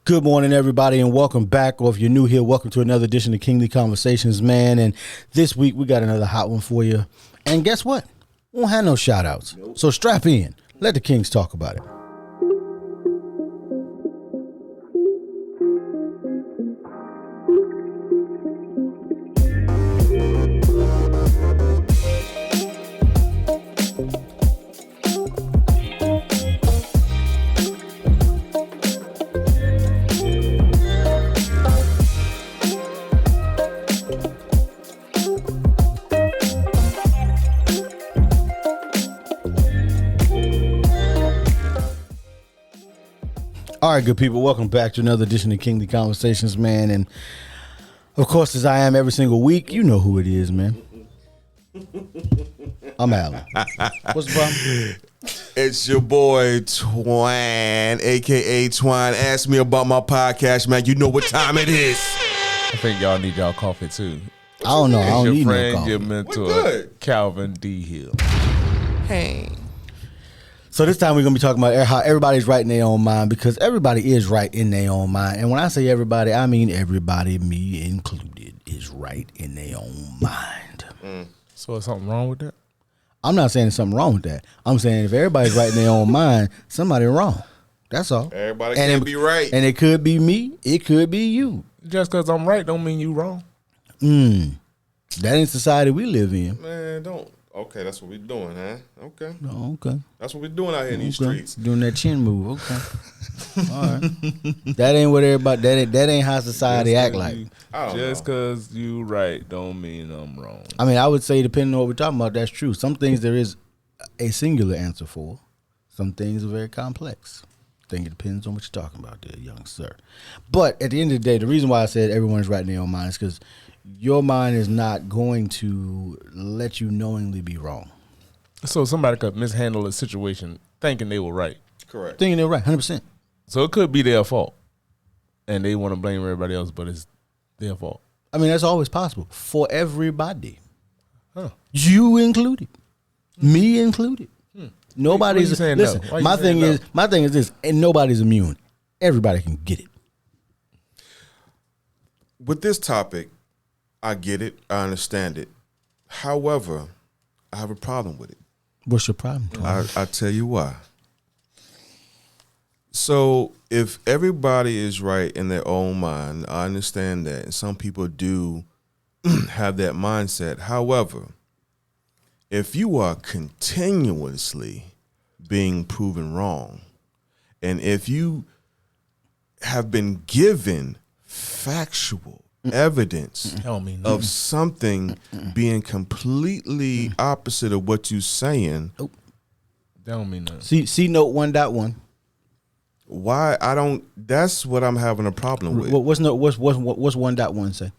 Good morning, everybody, and welcome back. Or if you're new here, welcome to another edition of Kingly Conversations, man. And this week, we got another hot one for you. And guess what? We won't have no shout-outs. Nope. So strap in. Let the Kings talk about it. All right, good people, welcome back to another edition of Kingly Conversations, man. And of course, as I am every single week, you know who it is, man. I'm Alan. What's the problem? It's your boy Twine, aka Twine. Ask me about my podcast, man. You know what time it is. I think y'all need y'all coffee too. I don't know. I don't your need friend, no coffee. your mentor, Calvin D. Hill. Hey. So this time we're going to be talking about how everybody's right in their own mind, because everybody is right in their own mind. And when I say everybody, I mean everybody, me included, is right in their own mind. So is something wrong with that? I'm not saying there's something wrong with that. I'm saying if everybody's right in their own mind, somebody wrong. That's all. Everybody can be right. And it could be me. It could be you. Just because I'm right don't mean you wrong. That ain't society we live in. Man, don't. Okay, that's what we're doing, huh? Okay. Oh, okay. That's what we're doing out here in these Okay. streets. Doing that chin move. Okay. All right. That ain't what everybody. That ain't how society act like. Just because you right don't mean I'm wrong. I mean, I would say depending on what we're talking about, that's true. Some things there is a singular answer for. Some things are very complex. I think it depends on what you're talking about there, young sir. But at the end of the day, the reason why I said everyone's right in their own mind is because your mind is not going to let you knowingly be wrong. So somebody could mishandle a situation thinking they were right. Correct. Thinking they're right, 100%. So it could be their fault. And they want to blame everybody else, but it's their fault. I mean, that's always possible for everybody. Huh. You included. Me included. Nobody's Why you saying listen. no? Why you My saying thing is this, and nobody's immune. Everybody can get it. With this topic, I get it. I understand it. However, I have a problem with it. What's your problem? I tell you why. So if everybody is right in their own mind, I understand that. And some people do have that mindset. However, if you are continuously being proven wrong, and if you have been given factual evidence of something being completely opposite of what you're saying, That don't mean nothing. See note 1.1. why I don't? That's what I'm having a problem with. What's 1.1 say?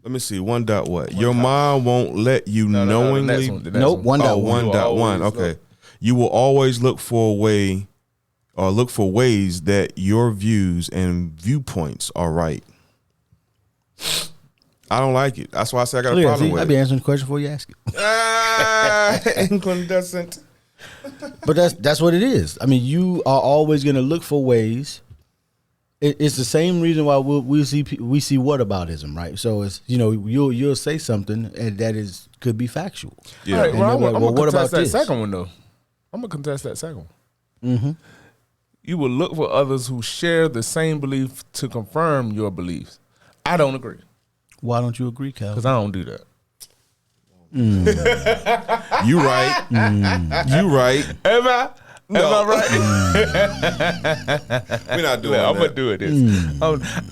Let me see. 1.what? Your mind won't let you knowingly. Nope. 1.1. 1.1. Okay. You will always look for a way, or look for ways that your views and viewpoints are right. I don't like it. That's why I say I got a problem with I'll it. be answering the question before you ask it. Incandescent. But that's what it is. I mean, you are always going to look for ways. It's the same reason why we see whataboutism, right? So it's you'll say something and that could be factual. Yeah. All right, well, I'm gonna what about contest that this? second one though. I'm gonna contest that second one. Mm-hmm. You will look for others who share the same belief to confirm your beliefs. I don't agree. Why don't you agree, Cal? Because I don't do that. You right. You right. Am I? No. Am I right? We're not doing I'm that. gonna do it.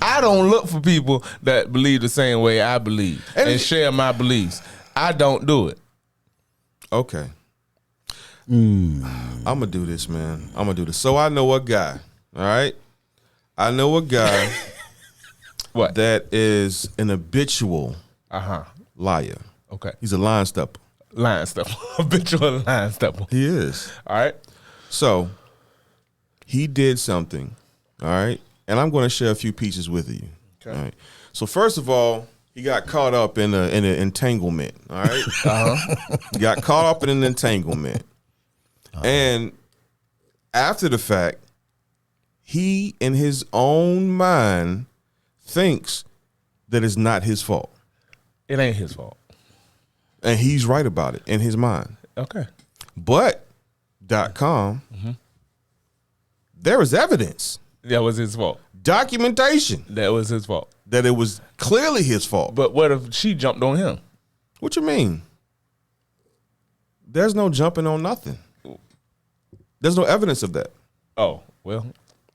I don't look for people that believe the same way I believe and share my beliefs. I don't do it. Okay. I'm gonna do this, man. I'm gonna do this. So I know a guy. All right. I know a guy What? that is an habitual liar. Okay. He's a line stepper. Line stepper. Habitual line stepper. He is. All right. So he did something. All right. And I'm going to share a few pieces with you. Okay. All right. So first of all, he got caught up in an entanglement. All right. He got caught up in an entanglement. And after the fact, he in his own mind thinks that it's not his fault. It ain't his fault. And he's right about it in his mind. Okay. But .com, there is evidence, That was his fault. documentation That was his fault. that it was clearly his fault. But what if she jumped on him? What you mean? There's no jumping on nothing. There's no evidence of that. Oh, well.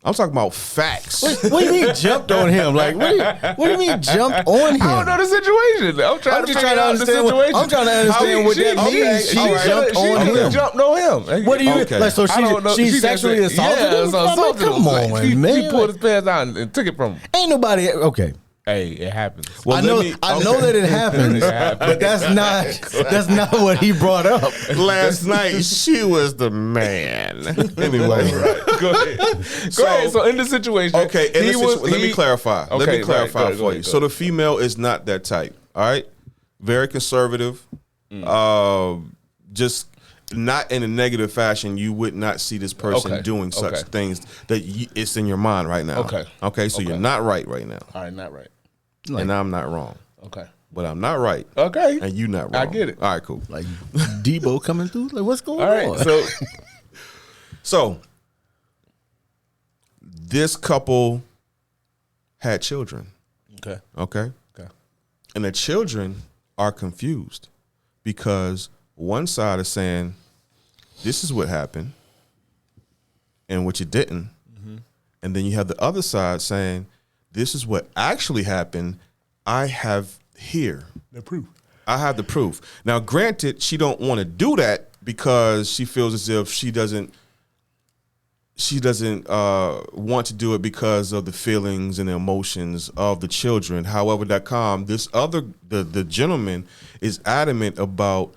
I'm talking about facts. What do you mean jumped on him? Like, what do you mean jumped on him? I don't know the situation. I'm trying to figure out the situation. I'm trying to understand what that means. She jumped on him. Jumped on him. What do you Okay. like? So she sexually assaulted him? Yeah, I'm like, come on, man. He pulled his pants out and took it from him. Ain't nobody okay. Hey, it happens. Well, I know that it happens, but that's not what he brought up. Last night she was the man. Anyway, Go ahead. So in the situation, okay. Let me clarify. Okay, Let me clarify right, go for ahead, you. go So the female is not that type. All right, very conservative. Just not in a negative fashion. You would not see this person doing such things that it's in your mind right now. Okay. So you're not right now. All right, not right. And I'm not wrong. Okay. But I'm not right. Okay. And you not wrong. I get it. All right, cool. Like Debo coming through. Like, what's going All right. on? So this couple had children. Okay. Okay. Okay. And the children are confused because one side is saying, this is what happened and what you didn't. And then you have the other side saying, this is what actually happened. I have here The proof. I have the proof. Now, granted, she don't want to do that because she feels as if she doesn't want to do it because of the feelings and the emotions of the children. However, the gentleman is adamant about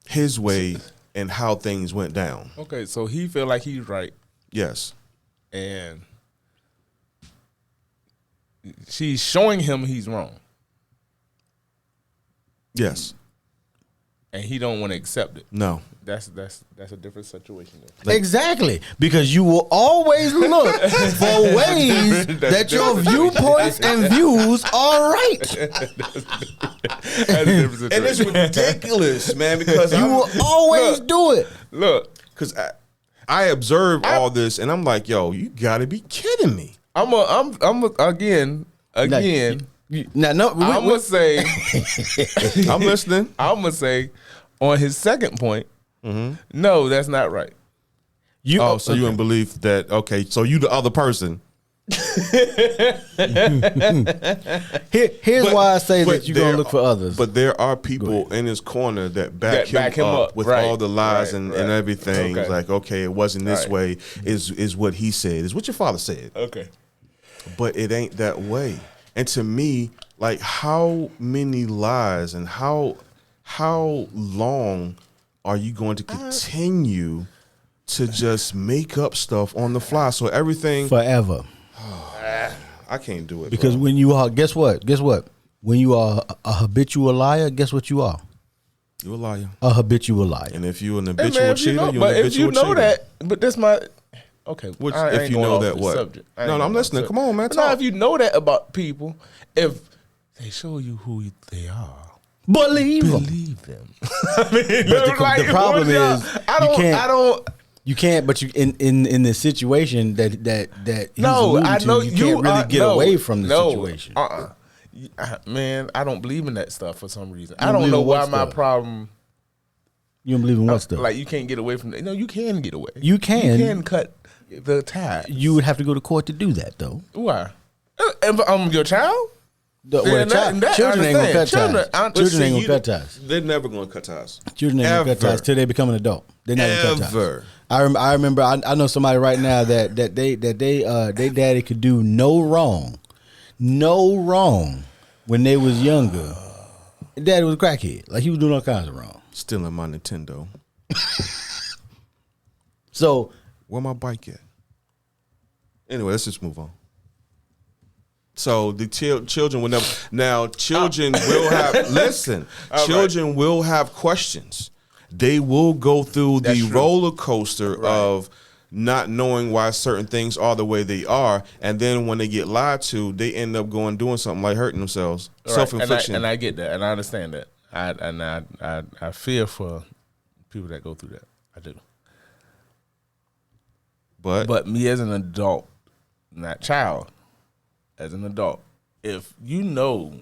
his way and how things went down. Okay, so he feel like he's right, Yes. and she's showing him he's wrong, Yes. and he don't want to accept it. No. That's a different situation. Then. Exactly, because you will always look for ways that your viewpoints and views are right. That's a different And it's situation. ridiculous, man, because You will always do it. Look, because I observed all this and I'm like, yo, you got to be kidding me. I'm again. I'm gonna say. I'm listening. I'm gonna say, on his second point, no, that's not right. So you don't believe that? Okay, so you the other person. Here's why I say that you're gonna look for others. But there are people in his corner that back him up with right, all the lies right, and right. everything. Okay. Like, okay, it wasn't this Right. way. Is what he said. Is what your father said. Okay. But it ain't that way. And to me, like, how many lies and how long are you going to continue to just make up stuff on the fly? So everything, Forever. I can't do it. Because bro. when you are, guess what? When you are a habitual liar, guess what you are? You're a liar. A habitual liar. And if you're an Hey, habitual man, if you cheater, know, you're but an if you habitual know cheater. that, but that's my okay. Which, I if ain't you going know off that the what? subject. I ain't No, I'm going off listening. the Come on, man. But now, Talk. if you know that about people, if they show you who they are, Believe them. believe them. I mean, the problem is I don't. You can't, but you in the situation that he's No, alluding I know to, you can't really get away from the situation. Man, I don't believe in that stuff for some reason. You I don't believe know in what why my stuff? problem. You don't believe in what stuff? Like you can't get away from it. No, you can get away. You can. You can cut the tie. You would have to go to court to do that, though. Why? If I'm your child. Children ain't gonna cut ties. Children ain't See, gonna cut ties. They're never going to cut ties. Children ain't gonna cut ties till they become an adult. They're not gonna cut ties. Ever. I remember. I know somebody right now that they daddy could do no wrong when they was younger. Daddy was a crackhead. Like he was doing all kinds of wrong. Stealing my Nintendo. So Where my bike at? Anyway, let's just move on. So the children will never. Now, children will have. Listen, children will have questions. They will go through That's the true. roller coaster of not knowing why certain things are the way they are, and then when they get lied to, they end up doing something like hurting themselves, Right. self-infliction. And I get that, and I understand that. I fear for people that go through that. I do. But me as an adult, not child, as an adult, if you know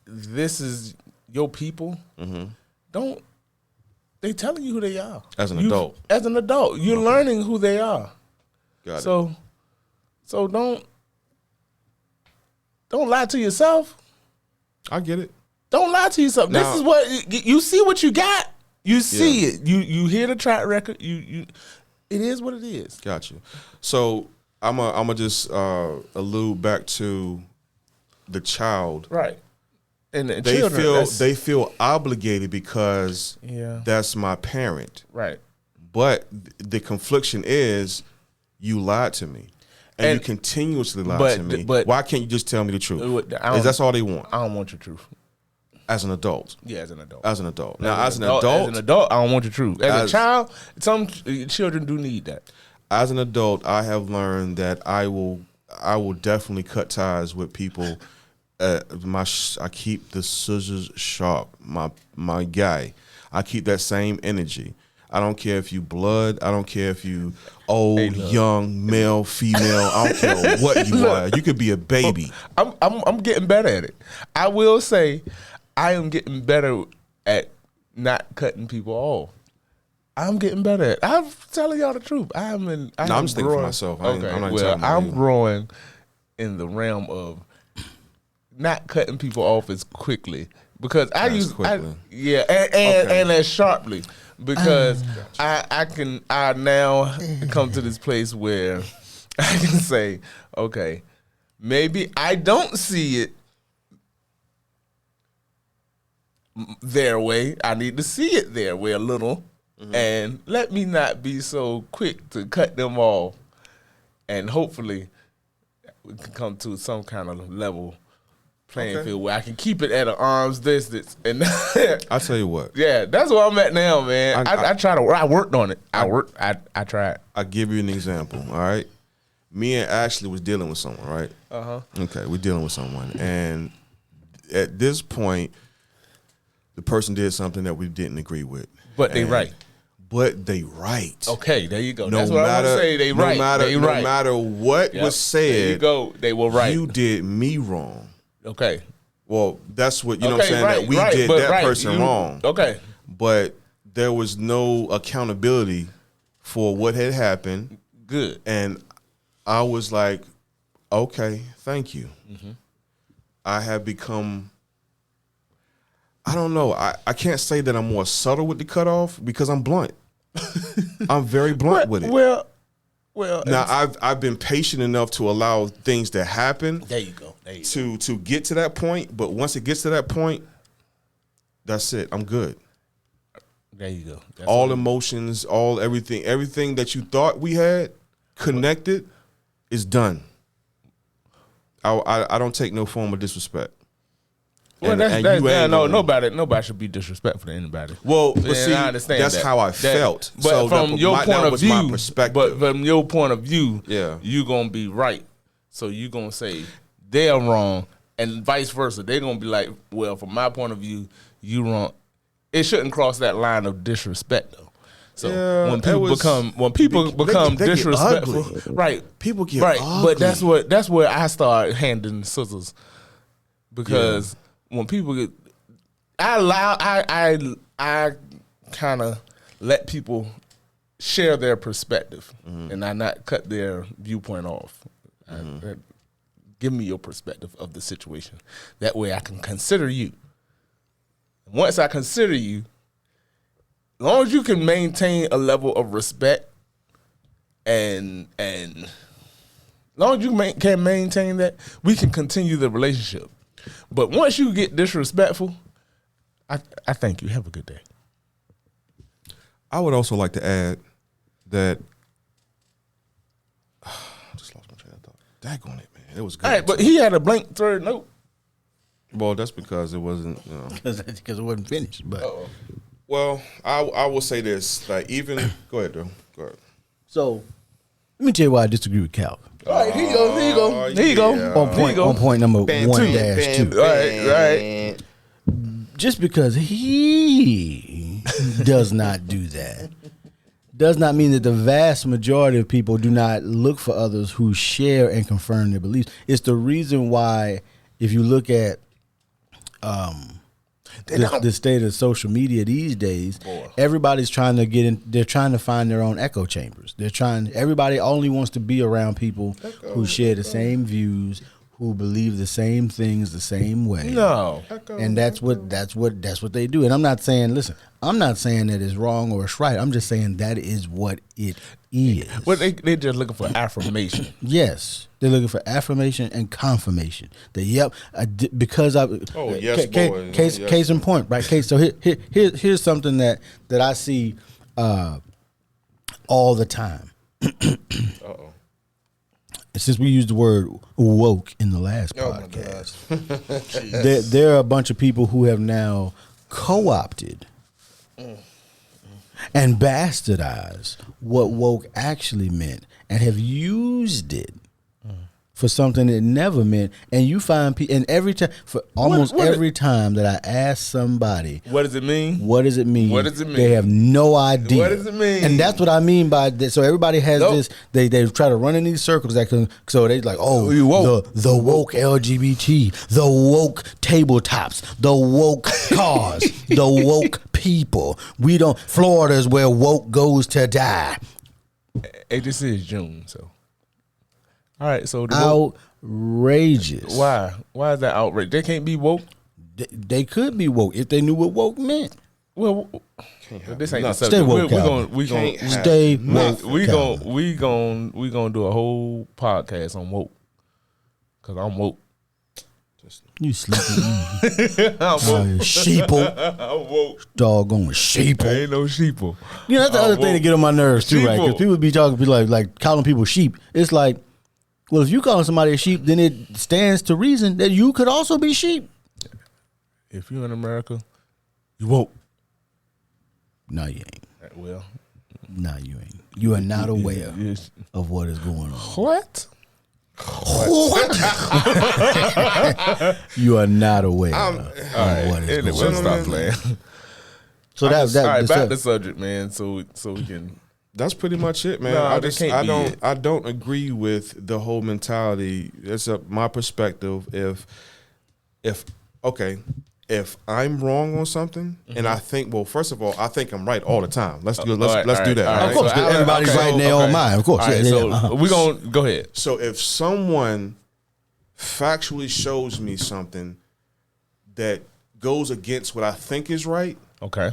this is your people, don't. They telling you who they are. As an adult. As an adult, you're learning who they are. Got it. So don't lie to yourself. I get it. Don't lie to yourself. Now, this is what you see. What you got. You see it. You hear the track record. You. It is what it is. Got you. So I'm a just allude back to the child. Right. And the They children, feel obligated because that's my parent. Right. But the confliction is you lied to me. And you continuously lie to me. But why can't you just tell me the truth? Is that's all they want? I don't want your truth. As an adult. Yeah, as an adult. As an adult. Now, as an adult, I don't want your truth. As a child, some children do need that. As an adult, I have learned that I will definitely cut ties with people. I keep the scissors sharp. My guy, I keep that same energy. I don't care if you blood. I don't care if you old, young, male, female. I don't care what you are. You could be a baby. I'm getting better at it. I will say, I am getting better at not cutting people off. I'm getting better at it. I'm telling y'all the truth. I'm just thinking for myself. I'm not growing in the realm of not cutting people off as quickly because and as sharply because I now come to this place where I can say, okay, maybe I don't see it their way. I need to see it their way a little, and let me not be so quick to cut them off, and hopefully we can come to some kind of level playing field where I can keep it at an arm's distance. And I'll tell you what. Yeah, that's where I'm at now, man. I worked on it. I tried. I'll give you an example, all right? Me and Ashley was dealing with someone, right? Okay, we're dealing with someone. And at this point, the person did something that we didn't agree with. But they right. But they right. Okay, there you go. That's what I want to say. They right. No matter what was said, there you go. They were right. You did me wrong. Okay. Well, that's what, you know what I'm saying, that we did that person wrong. Okay. But there was no accountability for what had happened. Good. And I was like, okay, thank you. I have become, I don't know, I can't say that I'm more subtle with the cutoff because I'm blunt. I'm very blunt with it. Well, now I've been patient enough to allow things to happen. There you go. To get to that point, but once it gets to that point, that's it. I'm good. There you go. That's all emotions, everything that you thought we had connected is done. I don't take no form of disrespect. Well, nobody should be disrespectful to anybody. Well, but see, I understand that's how I felt. But so from your point of view, my perspective. But from your point of view, you gonna be right. So you gonna say they're wrong, and vice versa. They're gonna be like, well, from my point of view, you wrong. It shouldn't cross that line of disrespect, though. So when people become disrespectful, right? People get right, ugly. But that's where I start handing scissors because. When people get, I kind of let people share their perspective, and I not cut their viewpoint off. Give me your perspective of the situation. That way, I can consider you. Once I consider you, as long as you can maintain a level of respect, and as long as you can maintain that, we can continue the relationship. But once you get disrespectful, I thank you. Have a good day. I would also like to add that I just lost my train of thought. Daggone it, man. It was good. All right, but he had a blank third note. Well, that's because it wasn't, because it wasn't finished. But well, I will say this. Like even go ahead, though. Go ahead. So let me tell you why I disagree with Calvin. All right, here you go. Here you go. Here you go. Yeah. On point number 1-2. All right. Just because he does not do that does not mean that the vast majority of people do not look for others who share and confirm their beliefs. It's the reason why, if you look at the state of social media these days, everybody's trying to get in. They're trying to find their own echo chambers. Everybody only wants to be around people who share the same views, who believe the same things the same way. No. And that's what they do. And I'm not saying that it's wrong or it's right. I'm just saying that is what it is. Well, they're just looking for affirmation. Yes, they're looking for affirmation and confirmation. That because I. Oh yes, boy. Case in point, right? So here's something that I see all the time. Uh-oh. Since we used the word woke in the last podcast, there are a bunch of people who have now co-opted and bastardized what woke actually meant and have used it for something it never meant. And you find people, and every time, every time that I ask somebody, what does it mean? What does it mean? What does it mean? They have no idea. What does it mean? And that's what I mean by this. So everybody has this. They try to run in these circles. So they like, the woke LGBT, the woke tabletops, the woke cars, the woke people. Florida is where woke goes to die. Hey, this is June, so. All right, so outrageous. Why? Why is that outrageous? They can't be woke. They could be woke if they knew what woke meant. Well, this ain't the Stay subject. woke, We gonna stay woke. We gonna do a whole podcast on woke, cause I'm woke. You sleepy? I'm woke. Sheeple. I'm woke. Doggone sheeple. Ain't no sheeple. You know, that's the other thing to get on my nerves too, right? Because Sheeple. people be talking, like calling people sheep. It's like, well, if you calling somebody a sheep, then it stands to reason that you could also be sheep. If you're in America, you woke. No, you ain't. Well, No, you ain't. You are not aware of what is going on. What? You are not aware of what is Anyway, going on. stop playing. So All right, back to the subject, man. So we can. That's pretty much it, man. No, I that can't be it. I don't agree with the whole mentality. It's my perspective. If I'm wrong on something, and I think, well, first of all, I think I'm right all the time. Let's do that. Of course, Right? everybody's right in their own mind. Of course. All right, so we're gonna go ahead. So if someone factually shows me something that goes against what I think is right, Okay.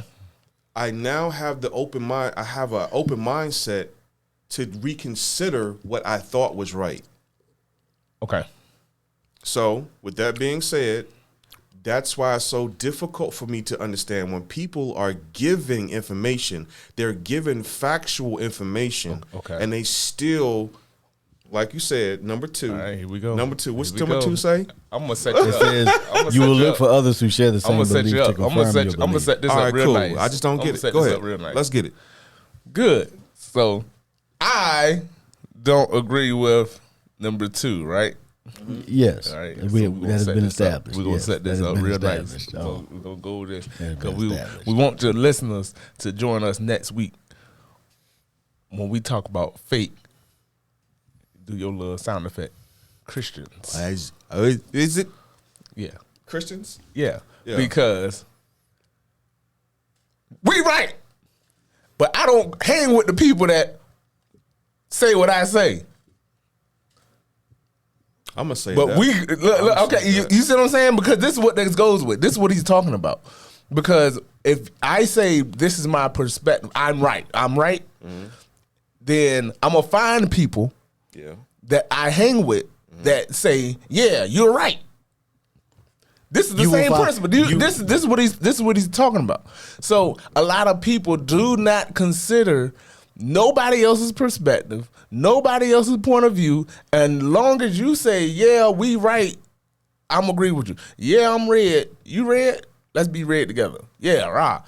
I now have the open mind. I have an open mindset to reconsider what I thought was right. Okay. So, with that being said, that's why it's so difficult for me to understand when people are giving information, they're giving factual information, Okay. and they still, like you said, number two. All right, here we go. Number two. What's Here we number go. two say? I'm gonna set you up. You will look for others who share the same I'm gonna set beliefs you to up. confirm your I'm gonna belief. set this All up right, real cool. nice. I just don't get I'ma it. set Go this ahead. up real nice. Let's get it. Good. So I don't agree with number two, right? Yes, All right. that so we has been established. We're gonna Yes, set this that has up been real nice. established. So we're gonna go with this That has because been we established. want your listeners to join us next week when we talk about fake. Do your little sound effect, Christians. Is it Yeah, Christians? yeah, Yeah. because we right, but I don't hang with the people that say what I say. I'm gonna say But that. we look, okay, you see what I'm saying? Because this is what this goes with. This is what he's talking about. Because if I say this is my perspective, I'm right, then I'm gonna find people that I hang with that say, yeah, you're right. This is the same principle. This is what he's talking about. So a lot of people do not consider nobody else's perspective, nobody else's point of view, and long as you say, yeah, we right, I'm agree with you. Yeah, I'm red. You red? Let's be red together. Yeah, rah.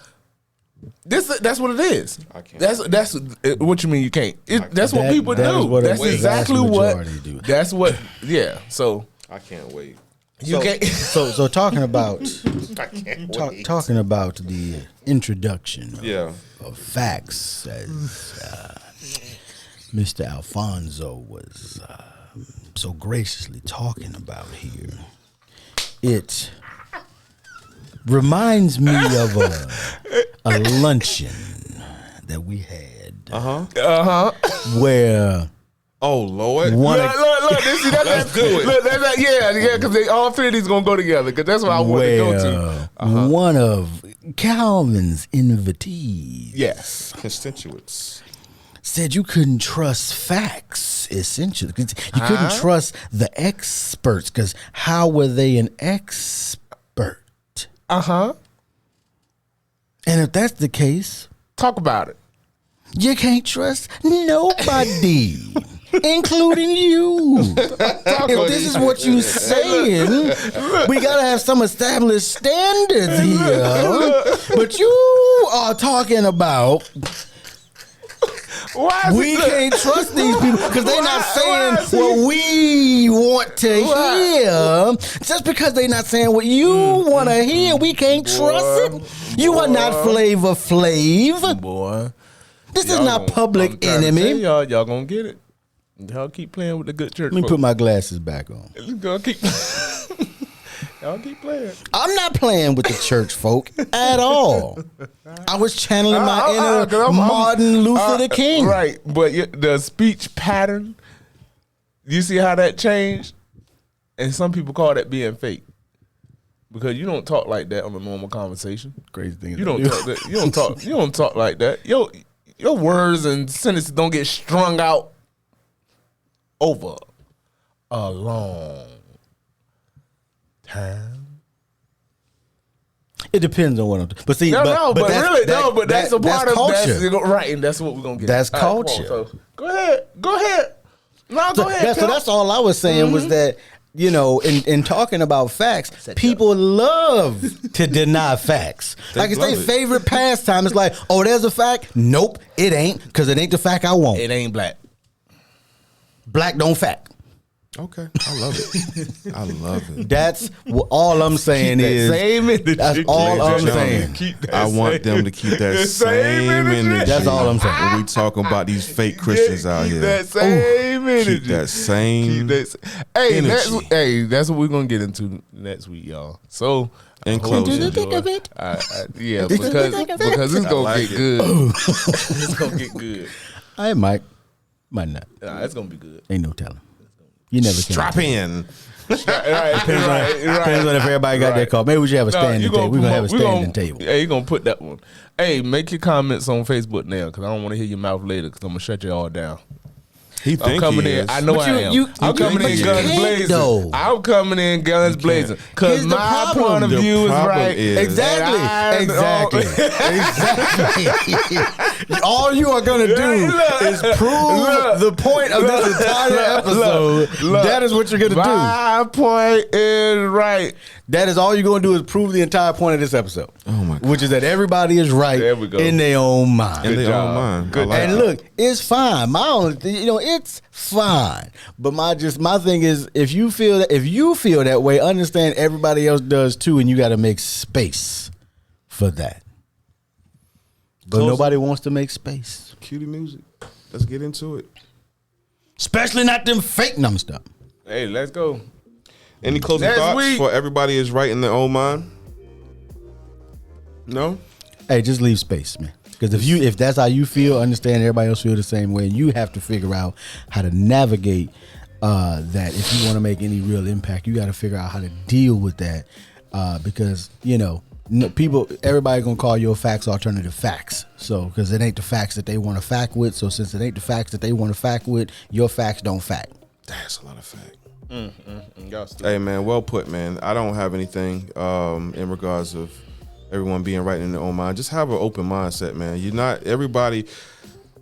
That's what it is. I can't. That's what you mean you can't. That's what people that is do. what That's a exactly vast what. majority do. That's what. Yeah. So I can't wait. you can't. So talking about I can't talking about the introduction Yeah. of facts, as Mr. Alfonso was so graciously talking about here, it reminds me of a luncheon that we had where Oh Lord. one Look, see, that's do it. Look, yeah, because all three of these gonna go together. Because that's what I want to go to. one of Calvin's invitees Yes. Constituents. said you couldn't trust facts, essentially. 'Cause you couldn't trust the experts, because how were they an expert? And if that's the case, Talk about it. you can't trust nobody, including you. If this is what you saying, we gotta have some established standards here. But you are talking about Why is we it- can't trust these people because they're not saying Why is what we want to hear. Just because they're not saying what you want to hear, we can't trust it. You are not Flavor Flav. Boy, This is y'all not gonna- Public I'm trying to Enemy. tell y'all gonna get it. Y'all keep playing with the good church. Let me put my glasses back on. Y'all keep. Y'all keep playing. I'm not playing with the church folk at all. I was channeling my inner 'cause I'm- Martin Luther the King. Right, but the speech pattern, you see how that changed? And some people call that being fake. Because you don't talk like that on a normal conversation. Crazy thing. You don't talk that, you don't talk like that. Your words and sentences don't get strung out over a long time. It depends on what I'm doing. But see, But that's that's a part of culture. that's right, and that's what we're gonna get. That's All right, come culture. on, so go ahead. No, go ahead. So that's all I was saying was that, you know, in talking about facts, people love to deny facts. Like it's love their it. favorite pastime. It's like, oh, there's a fact. Nope, it ain't, because it ain't the fact I want. It ain't black. Black don't fact. Okay. I love it. I love it. That's all I'm saying is. Same energy. That's all I'm saying. I want them to keep that same energy. That's all I'm saying. When we talking about these fake Christians out Keep here. that same energy. Keep that same Hey, energy. that's what we're gonna get into next week, y'all. So In I hope closing. you Into the thick of enjoy. it. Yeah, because it's gonna like get it. good. It's gonna get good. I might not. Nah, it's gonna be good. Ain't no telling. You never can. Strap in. Right, Depends on if everybody got their call. Maybe we should have a standing table. We're gonna have a standing table. Hey, you gonna put that one. Hey, make your comments on Facebook now, because I don't want to hear your mouth later, because I'm gonna shut you all down. He I'm think coming he in. is. I know But I you- am. you- I'm you- coming but in you guns can't, blazing. though. I'm coming in guns blazing because Here's the my problem. point of The view is problem right. is- Exactly. Exactly. All you are gonna do Look, is prove the point of this entire episode. look. That is what you're gonna do. My point is right. That is all you're gonna do is prove the entire point of this episode. Oh my God. Which is that everybody is right There we go. in their own mind. In their job. own mind. Good I like And it. look, it's fine. My only thing, it's fine. But my thing is, if you feel that way, understand everybody else does too, and you got to make space for that. But Close nobody wants to make space, Cutie music. Let's get into it. especially not them fake. No, I'm stop. Hey, let's go. Any closing Next thoughts week. for everybody is right in their own mind? No? Hey, just leave space, man. Because if that's how you feel, understand everybody else feel the same way, and you have to figure out how to navigate that. If you want to make any real impact, you got to figure out how to deal with that. Because everybody gonna call your facts alternative facts. So because it ain't the facts that they want to fact with. So since it ain't the facts that they want to fact with, your facts don't fact. That's a lot of fact. Y'all stupid. Hey, man, well put, man. I don't have anything in regards of everyone being right in their own mind. Just have an open mindset, man. You're not everybody.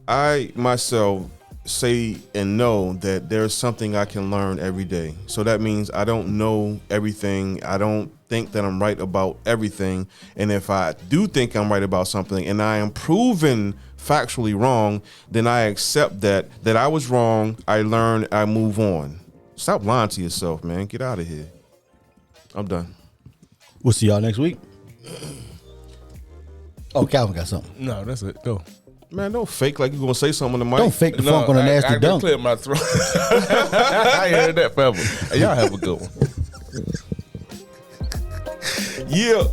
I myself say and know that there's something I can learn every day. So that means I don't know everything. I don't think that I'm right about everything. And if I do think I'm right about something and I am proven factually wrong, then I accept that I was wrong. I learn, I move on. Stop lying to yourself, man. Get out of here. I'm done. We'll see y'all next week. Oh, Calvin got something. No, that's it. Go. Man, don't fake like you're going to say something to Mike. Don't fake the funk on a nasty I dunk. clear my throat. I heard that forever. Hey, y'all have a good one. Yeah.